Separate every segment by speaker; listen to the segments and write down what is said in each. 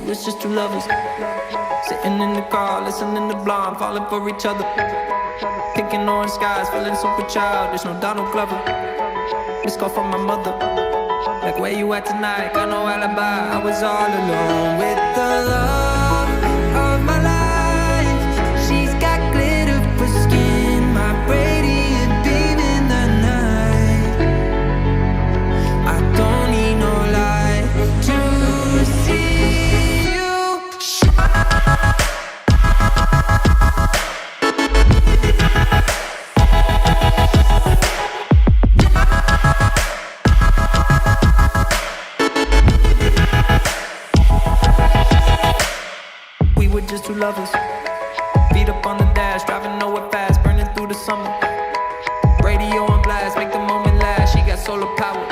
Speaker 1: was just two lovers sitting in the car, listening to Blonde, falling for each other, picking orange skies, feeling super childish. No Donald Glover. Missed call from my mother, like, where you at tonight? Got no alibi. I was all alone with the love of my life. She's got glitter for skin, my radiant beam in the night. I don't need no light to see you shine. Just two lovers, feet up on the dash, driving nowhere fast, burning through the summer. Radio on blast, make the moment last. She got solar power,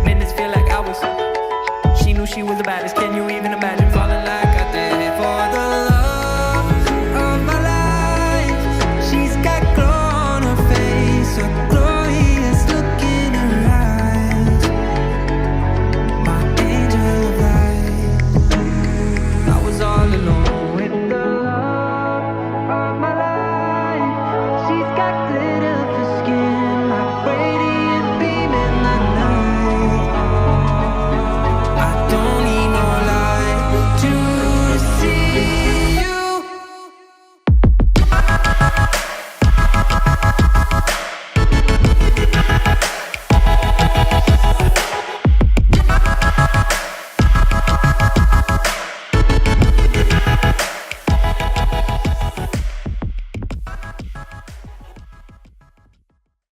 Speaker 1: minutes feel like hours. She knew she was the baddest, can you even imagine?